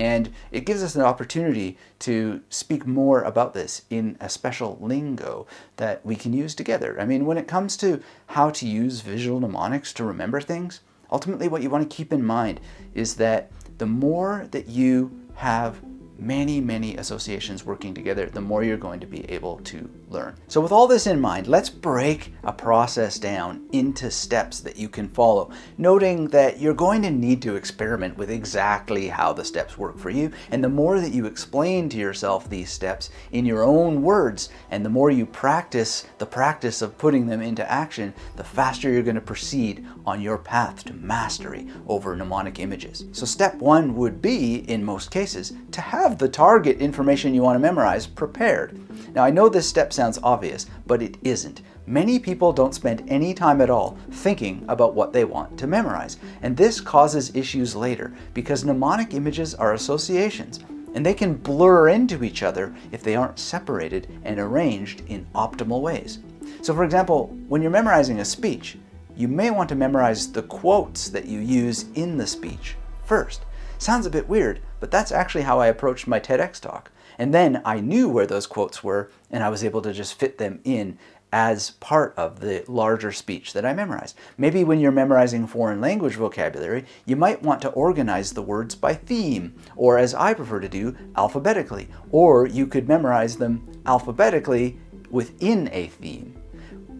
And it gives us an opportunity to speak more about this in a special lingo that we can use together. I mean, when it comes to how to use visual mnemonics to remember things, ultimately what you want to keep in mind is that the more that you have many associations working together, the more you're going to be able to learn. So with all this in mind, let's break a process down into steps that you can follow, noting that you're going to need to experiment with exactly how the steps work for you. And the more that you explain to yourself these steps in your own words, and the more you practice the practice of putting them into action, the faster you're going to proceed on your path to mastery over mnemonic images. So step one would be, in most cases, to have the target information you want to memorize prepared. Now, I know this step sounds obvious, but it isn't. Many people don't spend any time at all thinking about what they want to memorize, and this causes issues later because mnemonic images are associations, and they can blur into each other if they aren't separated and arranged in optimal ways. So for example, when you're memorizing a speech, you may want to memorize the quotes that you use in the speech first. Sounds a bit weird, but that's actually how I approached my TEDx talk. And then I knew where those quotes were, and I was able to just fit them in as part of the larger speech that I memorized. Maybe when you're memorizing foreign language vocabulary, you might want to organize the words by theme, or as I prefer to do, alphabetically. Or you could memorize them alphabetically within a theme.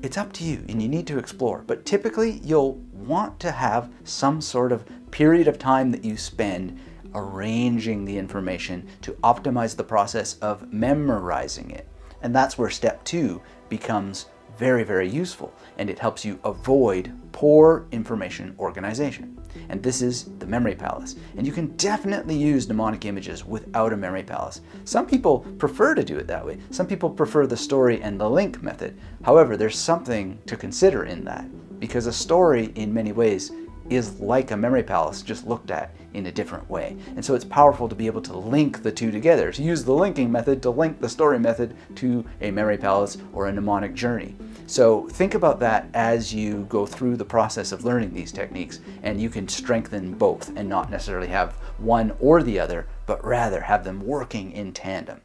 It's up to you, and you need to explore. But typically, you'll want to have some sort of period of time that you spend arranging the information to optimize the process of memorizing it. And that's where step two becomes very useful, and it helps you avoid poor information organization. And this is the memory palace. And you can definitely use mnemonic images without a memory palace. Some people prefer to do it that way. Some people prefer the story and the link method. However, there's something to consider in that, because a story in many ways is like a memory palace, just looked at in a different way. And so it's powerful to be able to link the two together, to use the linking method to link the story method to a memory palace or a mnemonic journey. So think about that as you go through the process of learning these techniques, and you can strengthen both and not necessarily have one or the other, but rather have them working in tandem.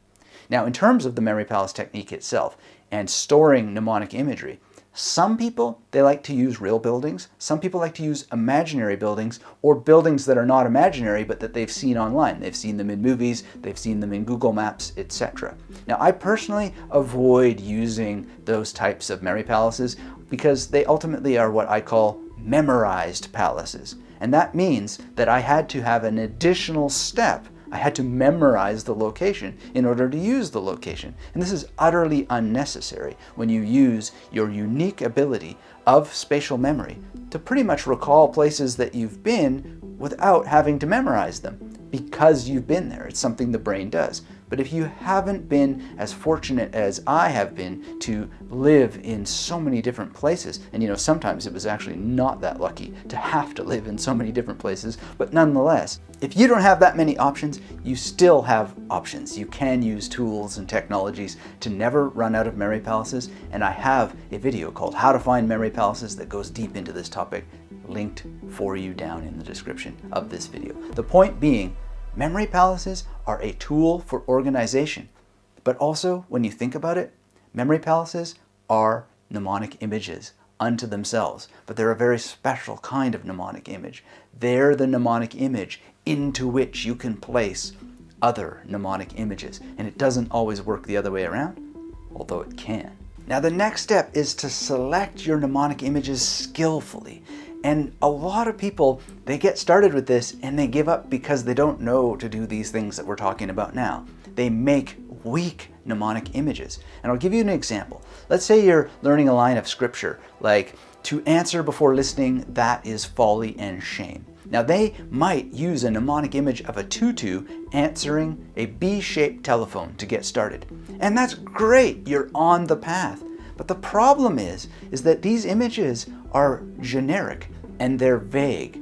Now, in terms of the memory palace technique itself and storing mnemonic imagery, some people, they like to use real buildings. Some people like to use imaginary buildings, or buildings that are not imaginary but that they've seen online. They've seen them in movies, they've seen them in Google Maps, etc. Now, I personally avoid using those types of memory palaces because they ultimately are what I call memorized palaces. And that means that I had to have an additional step. I had to memorize the location in order to use the location. And this is utterly unnecessary when you use your unique ability of spatial memory to pretty much recall places that you've been without having to memorize them, because you've been there. It's something the brain does. But if you haven't been as fortunate as I have been to live in so many different places, and you know, sometimes it was actually not that lucky to have to live in so many different places, but nonetheless, if you don't have that many options, you still have options. You can use tools and technologies to never run out of memory palaces, and I have a video called How to Find Memory Palaces that goes deep into this topic, linked for you down in the description of this video. The point being, memory palaces are a tool for organization, but also, when you think about it, memory palaces are mnemonic images unto themselves, but they're a very special kind of mnemonic image. They're the mnemonic image into which you can place other mnemonic images, and it doesn't always work the other way around, although it can. Now, the next step is to select your mnemonic images skillfully. And a lot of people, they get started with this and they give up because they don't know to do these things that we're talking about now. They make weak mnemonic images. And I'll give you an example. Let's say you're learning a line of scripture, like, "To answer before listening, that is folly and shame." Now, they might use a mnemonic image of a tutu answering a B-shaped telephone to get started. And that's great, you're on the path. But the problem is that these images are generic and they're vague.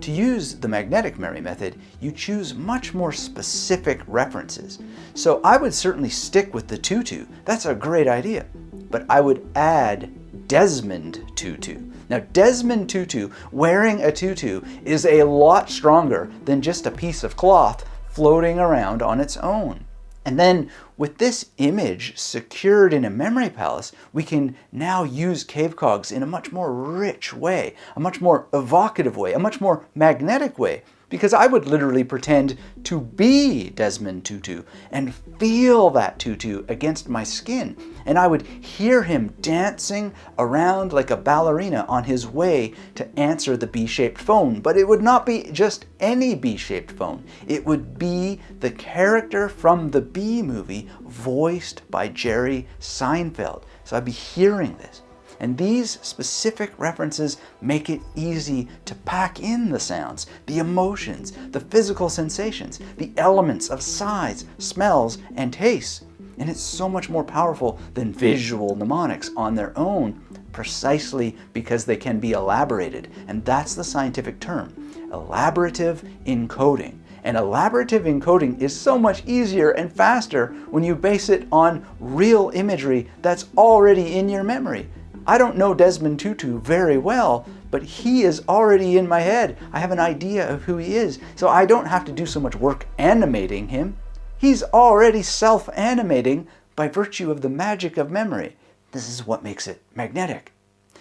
To use the magnetic memory method, you choose much more specific references. So I would certainly stick with the tutu. That's a great idea. But I would add Desmond Tutu. Now, Desmond Tutu, wearing a tutu, is a lot stronger than just a piece of cloth floating around on its own. And then with this image secured in a memory palace, we can now use cave cogs in a much more rich way, a much more evocative way, a much more magnetic way. Because I would literally pretend to be Desmond Tutu and feel that tutu against my skin. And I would hear him dancing around like a ballerina on his way to answer the B-shaped phone. But it would not be just any B-shaped phone. It would be the character from the Bee movie voiced by Jerry Seinfeld. So I'd be hearing this. And these specific references make it easy to pack in the sounds, the emotions, the physical sensations, the elements of size, smells, and tastes. And it's so much more powerful than visual mnemonics on their own, precisely because they can be elaborated. And that's the scientific term, elaborative encoding. And elaborative encoding is so much easier and faster when you base it on real imagery that's already in your memory. I don't know Desmond Tutu very well, but he is already in my head. I have an idea of who he is, so I don't have to do so much work animating him. He's already self-animating by virtue of the magic of memory. This is what makes it magnetic.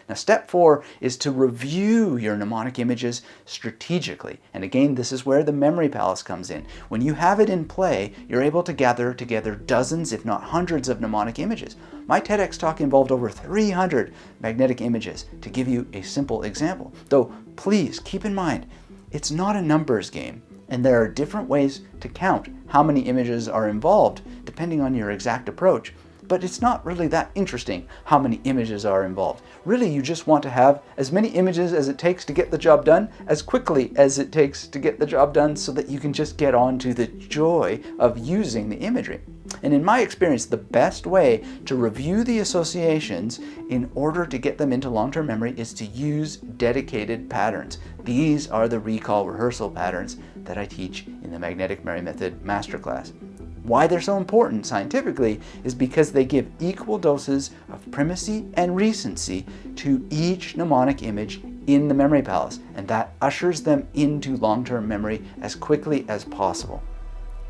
Now, step 4 is to review your mnemonic images strategically. And again, this is where the memory palace comes in. When you have it in play, you're able to gather together dozens, if not hundreds, of mnemonic images. My TEDx talk involved over 300 magnetic images, to give you a simple example. Though, please keep in mind, it's not a numbers game, and there are different ways to count how many images are involved, depending on your exact approach. But it's not really that interesting how many images are involved. Really, you just want to have as many images as it takes to get the job done, as quickly as it takes to get the job done, so that you can just get on to the joy of using the imagery. And in my experience, the best way to review the associations in order to get them into long-term memory is to use dedicated patterns. These are the recall rehearsal patterns that I teach in the Magnetic Memory Method Masterclass. Why they're so important scientifically is because they give equal doses of primacy and recency to each mnemonic image in the memory palace, and that ushers them into long-term memory as quickly as possible.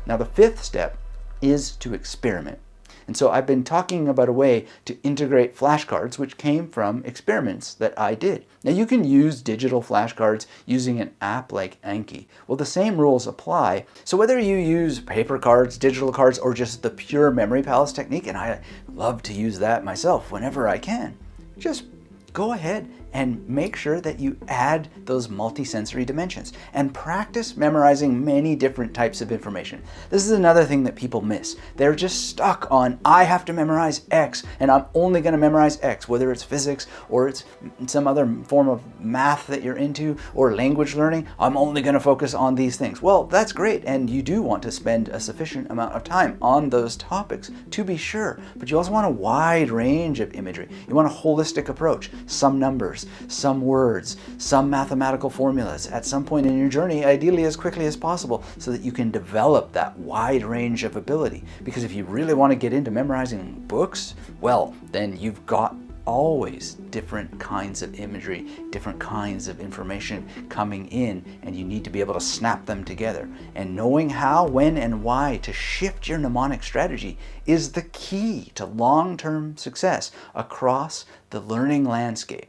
Now, the 5th step is to experiment. And so I've been talking about a way to integrate flashcards, which came from experiments that I did. Now, you can use digital flashcards using an app like Anki. Well, the same rules apply. So whether you use paper cards, digital cards, or just the pure memory palace technique, and I love to use that myself whenever I can, just go ahead and make sure that you add those multisensory dimensions and practice memorizing many different types of information. This is another thing that people miss. They're just stuck on, I have to memorize X and I'm only going to memorize X, whether it's physics or it's some other form of math that you're into or language learning. I'm only going to focus on these things. Well, that's great, and you do want to spend a sufficient amount of time on those topics, to be sure, but you also want a wide range of imagery. You want a holistic approach, some numbers, some words, some mathematical formulas at some point in your journey, ideally as quickly as possible, so that you can develop that wide range of ability. Because if you really want to get into memorizing books, well, then you've got always different kinds of imagery, different kinds of information coming in, and you need to be able to snap them together. And knowing how, when, and why to shift your mnemonic strategy is the key to long-term success across the learning landscape.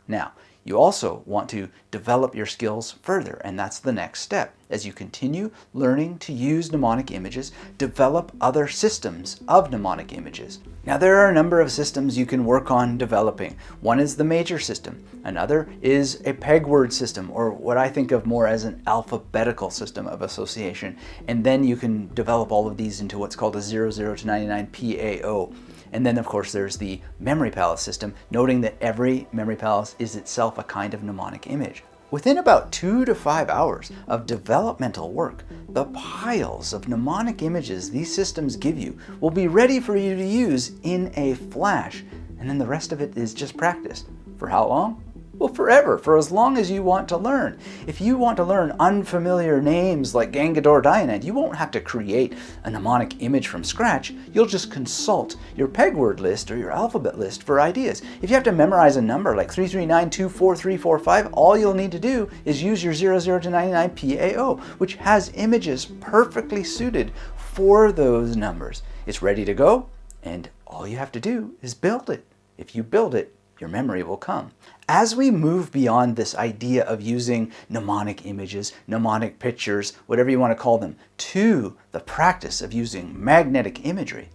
Now, you also want to develop your skills further, and that's the next step. As you continue learning to use mnemonic images, develop other systems of mnemonic images. Now, there are a number of systems you can work on developing. One is the major system. Another is a peg word system, or what I think of more as an alphabetical system of association. And then you can develop all of these into what's called a 00 to 99 PAO. And then, of course, there's the memory palace system, noting that every memory palace is itself a kind of mnemonic image. Within about 2 to 5 hours of developmental work, the piles of mnemonic images these systems give you will be ready for you to use in a flash. And then the rest of it is just practice. For how long? Well, forever, for as long as you want to learn. If you want to learn unfamiliar names like Gangador Dianad, you won't have to create a mnemonic image from scratch. You'll just consult your peg word list or your alphabet list for ideas. If you have to memorize a number like 339244345, all you'll need to do is use your 00 to 99 PAO, which has images perfectly suited for those numbers. It's ready to go, and all you have to do is build it. If you build it, your memory will come. As we move beyond this idea of using mnemonic images, mnemonic pictures, whatever you want to call them, to the practice of using magnetic imagery,